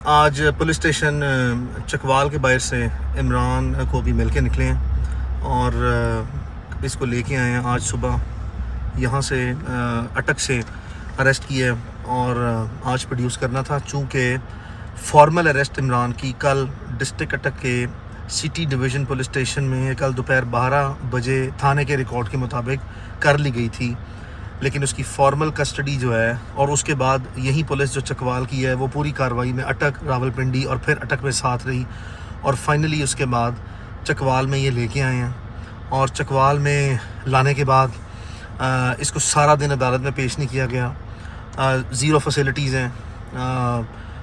آج police station Chakwal کے باہر سے عمران کو بھی مل کے نکلے ہیں اور اس کو لے کے آئے ہیں. آج صبح یہاں سے اٹک سے اریسٹ کیا ہے اور آج پروڈیوس کرنا تھا. چونکہ فارمل اریسٹ عمران کی کل ڈسٹرکٹ اٹک کے سٹی ڈویژن پولیس اسٹیشن میں کل دوپہر 12 بجے تھانے کے ریکارڈ کے مطابق کر لی گئی تھی، لیکن اس کی فارمل کسٹڈی جو ہے اور اس کے بعد یہی پولیس جو چکوال کی ہے وہ پوری کارروائی میں اٹک، راولپنڈی اور پھر اٹک میں ساتھ رہی اور فائنلی اس کے بعد چکوال میں یہ لے کے آئے ہیں. اور چکوال میں لانے کے بعد اس کو سارا دن عدالت میں پیش نہیں کیا گیا. زیرو فیسلٹیز ہیں،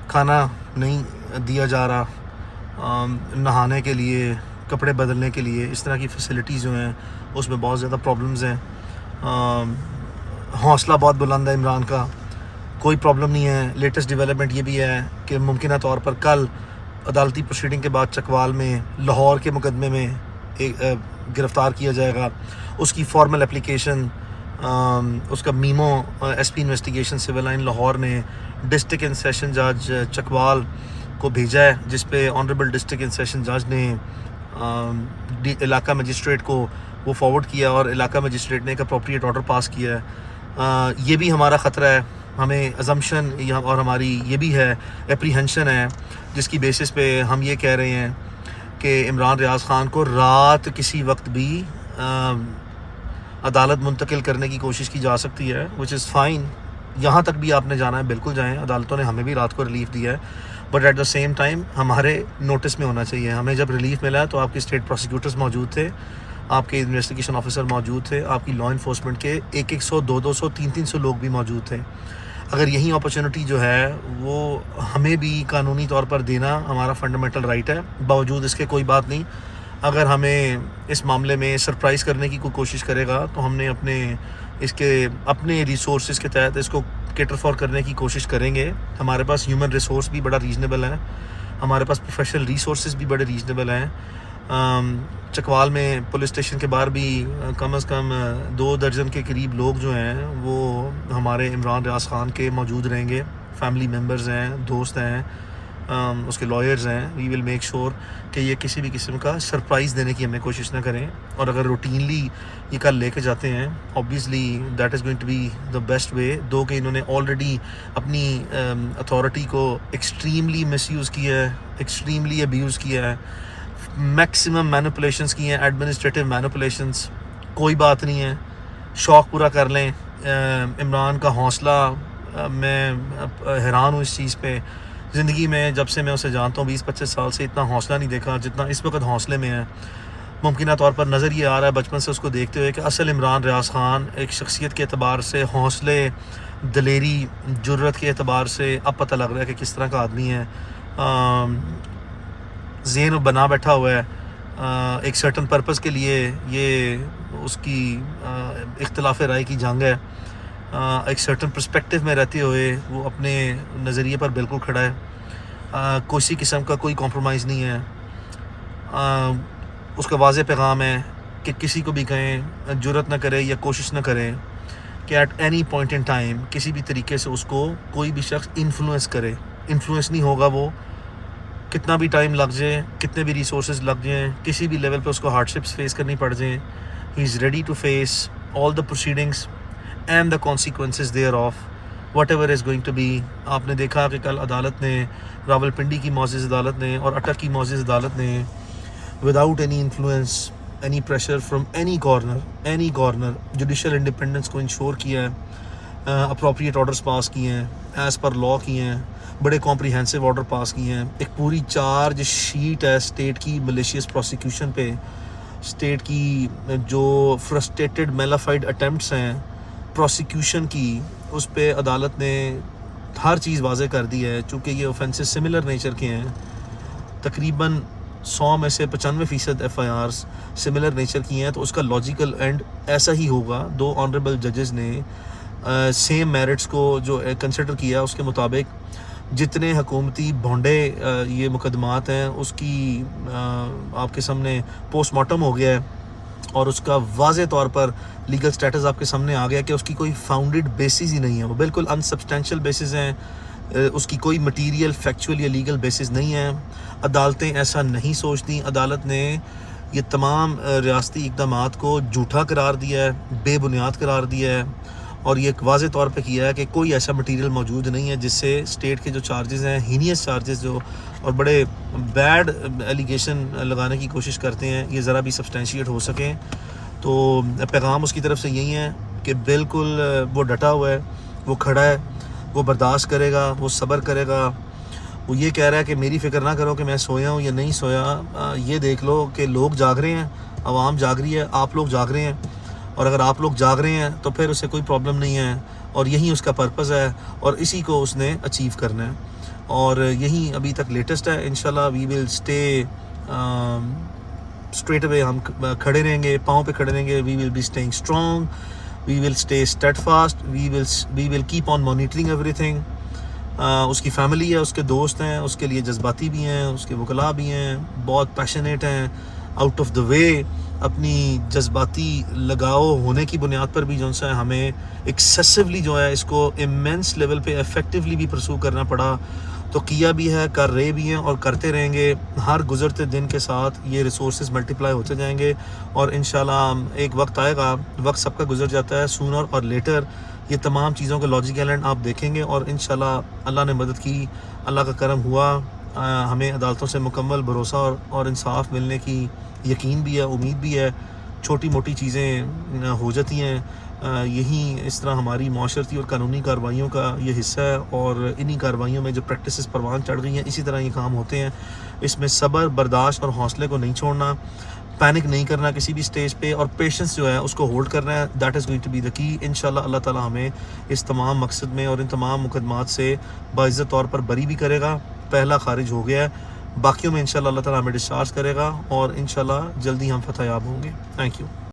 کھانا نہیں دیا جا رہا، نہانے کے لیے، کپڑے بدلنے کے لیے، اس طرح کی فیسلٹیز جو ہیں اس میں بہت زیادہ پرابلمز ہیں. حوصلہ بہت بلند ہے عمران کا، کوئی پرابلم نہیں ہے. لیٹسٹ ڈیولپمنٹ یہ بھی ہے کہ ممکنہ طور پر کل عدالتی پروسیڈنگ کے بعد چکوال میں لاہور کے مقدمے میں گرفتار کیا جائے گا. اس کی فارمل اپلیکیشن اس کا memo S P investigation civil line Lahore نے ڈسٹرکٹ اینڈ سیشن جج چکوال کو بھیجا ہے، جس پہ آنریبل ڈسٹرکٹ اینڈ سیشن جج نے علاقہ مجسٹریٹ کو وہ فارورڈ کیا اور علاقہ مجسٹریٹ نے ایک اپروپریٹ آرڈر پاس کیا ہے. یہ بھی ہمارا خطرہ ہے، ہمیں ازمپشن اور ہماری یہ بھی ہے اپریہنشن ہے جس کی بیسس پہ ہم یہ کہہ رہے ہیں کہ عمران ریاض خان کو رات کسی وقت بھی عدالت منتقل کرنے کی کوشش کی جا سکتی ہے، وچ از فائن. یہاں تک بھی آپ نے جانا ہے بالکل جائیں، عدالتوں نے ہمیں بھی رات کو ریلیف دیا ہے، but at the same time ہمارے نوٹس میں ہونا چاہیے. ہمیں جب ریلیف ملا تو آپ کے اسٹیٹ پروسیکیوٹرز موجود تھے، آپ کے انویسٹیگیشن آفیسر موجود تھے، آپ کی لا انفورسمنٹ کے 100 200 300 لوگ بھی موجود تھے. اگر یہی اپرچونٹی جو ہے وہ ہمیں بھی قانونی طور پر دینا ہمارا فنڈامنٹل رائٹ ہے. باوجود اس کے کوئی بات نہیں، اگر ہمیں اس معاملے میں سرپرائز کرنے کی کوئی کوشش کرے گا تو ہم نے اپنے ریسورسز کے تحت اس کو کیٹر فار کرنے کی کوشش کریں گے. ہمارے پاس ہیومن ریسورس بھی بڑا ریزنیبل ہے، ہمارے پاس پروفیشنل ریسورسز بھی بڑے ریزنیبل ہیں. چکوال میں پولیس اسٹیشن کے باہر بھی کم از کم 2 درجن کے قریب لوگ جو ہیں وہ ہمارے عمران ریاض خان کے موجود رہیں گے. فیملی ممبرز ہیں، دوست ہیں، اس کے لائرز ہیں. وی ول میک شور کہ یہ کسی بھی قسم کا سرپرائز دینے کی ہمیں کوشش نہ کریں. اور اگر روٹینلی یہ کل لے کے جاتے ہیں obviously that is going to be the best way. دو کہ انہوں نے آلریڈی اپنی اتھارٹی کو ایکسٹریملی مس یوز کیا ہے، ایکسٹریملی ابیوز کیا ہے، میکسیمم مینوپولیشنس کی ہیں، ایڈمنسٹریٹو مینوپولیشنس. کوئی بات نہیں ہے، شوق پورا کر لیں. عمران کا حوصلہ، میں حیران ہوں اس چیز پہ. زندگی میں جب سے میں اسے جانتا ہوں 20-25 سال سے اتنا حوصلہ نہیں دیکھا جتنا اس وقت حوصلے میں ہے. ممکنہ طور پر نظر یہ آ رہا ہے بچپن سے اس کو دیکھتے ہوئے کہ اصل عمران ریاض خان ایک شخصیت کے اعتبار سے، حوصلے، دلیری، جرت کے اعتبار سے اب پتہ لگ رہا ہے کہ کس طرح کا آدمی ہے. ذہن بنا بیٹھا ہوا ہے ایک سرٹن پرپس کے لیے. یہ اس کی اختلاف رائے کی جنگ ہے. ایک سرٹن پرسپیکٹیو میں رہتے ہوئے وہ اپنے نظریے پر بالکل کھڑا ہے. کسی قسم کا کوئی کمپرومائز نہیں ہے. اس کا واضح پیغام ہے کہ کسی کو بھی کہیں جرت نہ کرے یا کوشش نہ کرے کہ at any point in time کسی بھی طریقے سے اس کو کوئی بھی شخص انفلوئنس کرے. انفلوئنس نہیں ہوگا وہ، کتنا بھی ٹائم لگ جائے، کتنے بھی ریسورسز لگ جائیں، کسی بھی لیول پہ اس کو ہارڈشپس فیس کرنی پڑ جائیں. He is ready to face all the proceedings and the consequences thereof whatever is going to be. آپ نے دیکھا کہ کل عدالت نے، راولپنڈی کی معزز عدالت نے اور اٹک کی معزز عدالت نے without any influence, any pressure from any corner judicial independence کو انشور کیا ہے. اپروپریٹ آرڈرز پاس کیے ہیں، ایز پر لا کیے ہیں، بڑے کمپریہنسو آرڈر پاس کیے ہیں. ایک پوری چارج شیٹ ہے اسٹیٹ کی ملیشیس پروسیکیوشن پہ، اسٹیٹ کی جو فرسٹریٹڈ میلافائڈ اٹیمپٹس ہیں پروسیکیوشن کی، اس پہ عدالت نے ہر چیز واضح کر دی ہے. چونکہ یہ اوفینسز سملر نیچر کے ہیں، تقریباً 100 میں سے 95% FIRs سملر نیچر کی ہیں، تو اس کا لاجیکل اینڈ ایسا ہی ہوگا. 2 آنریبل ججز نے سیم میرٹس کو جو کنسیڈر کیا اس کے مطابق جتنے حکومتی بھونڈے یہ مقدمات ہیں اس کی آپ کے سامنے پوسٹ مارٹم ہو گیا ہے اور اس کا واضح طور پر لیگل سٹیٹس آپ کے سامنے آ گیا کہ اس کی کوئی فاؤنڈیڈ بیسز ہی نہیں ہے. وہ بالکل انسبسٹینشیل بیسز ہیں. اس کی کوئی مٹیریل فیکچوئل یا لیگل بیسس نہیں ہے. عدالتیں ایسا نہیں سوچتی. عدالت نے یہ تمام ریاستی اقدامات کو جھوٹا قرار دیا ہے, بے بنیاد قرار دیا ہے, اور یہ ایک واضح طور پہ کیا ہے کہ کوئی ایسا مٹیریل موجود نہیں ہے جس سے اسٹیٹ کے جو چارجز ہیں, ہینیس چارجز جو اور بڑے بیڈ ایلیگیشن لگانے کی کوشش کرتے ہیں, یہ ذرا بھی سبسٹینشیٹ ہو سکیں. تو پیغام اس کی طرف سے یہی ہے کہ بالکل وہ ڈٹا ہوا ہے, وہ کھڑا ہے, وہ برداشت کرے گا, وہ صبر کرے گا. وہ یہ کہہ رہا ہے کہ میری فکر نہ کرو کہ میں سویا ہوں یا نہیں سویا. یہ دیکھ لو کہ لوگ جاگ رہے ہیں, عوام جاگ رہی ہے, آپ لوگ جاگ رہے ہیں, اور اگر آپ لوگ جاگ رہے ہیں تو پھر اسے کوئی پرابلم نہیں ہے, اور یہی اس کا پرپز ہے, اور اسی کو اس نے اچیو کرنا ہے, اور یہی ابھی تک لیٹسٹ ہے. انشاءاللہ وی ول اسٹے اسٹریٹ اوے, ہم کھڑے رہیں گے, پاؤں پہ کھڑے رہیں گے. We will be staying strong, we will stay steadfast, we will keep on monitoring everything. اس کی فیملی ہے, اس کے دوست ہیں, اس کے لیے جذباتی بھی ہیں, اس کے وکلاء بھی ہیں, بہت پیشنیٹ ہیں, آؤٹ آف دا وے. اپنی جذباتی لگاؤ ہونے کی بنیاد پر بھی جو ہے ہمیں ایکسیسولی جو ہے اس کو ایمنس لیول پہ افیکٹولی بھی پرسو کرنا پڑا. تو کیا بھی ہے, کر رہے بھی ہیں, اور کرتے رہیں گے. ہر گزرتے دن کے ساتھ یہ ریسورسز ملٹیپلائی ہوتے جائیں گے, اور انشاءاللہ ایک وقت آئے گا, وقت سب کا گزر جاتا ہے, سونر اور لیٹر یہ تمام چیزوں کا لاجیکل اینڈ آپ دیکھیں گے. اور انشاءاللہ اللہ نے مدد کی, اللہ کا کرم ہوا, ہمیں عدالتوں سے مکمل بھروسہ اور انصاف ملنے کی یقین بھی ہے, امید بھی ہے. چھوٹی موٹی چیزیں ہو جاتی ہیں, یہی اس طرح ہماری معاشرتی اور قانونی کارروائیوں کا یہ حصہ ہے, اور انہی کارروائیوں میں جو پریکٹسز پروان چڑھ گئی ہیں اسی طرح یہ کام ہوتے ہیں. اس میں صبر, برداشت اور حوصلے کو نہیں چھوڑنا, پینک نہیں کرنا کسی بھی سٹیج پہ, اور پیشنس جو ہے اس کو ہولڈ کرنا ہے. That is going to be the key. انشاءاللہ اللہ تعالیٰ ہمیں اس تمام مقصد میں اور ان تمام مقدمات سے باعزت طور پر بری بھی کرے گا. پہلا خارج ہو گیا ہے, باقیوں میں انشاءاللہ اللہ تعالیٰ ہمیں ڈسچارج کرے گا, اور انشاءاللہ جلدی ہم فتح یاب ہوں گے. Thank you.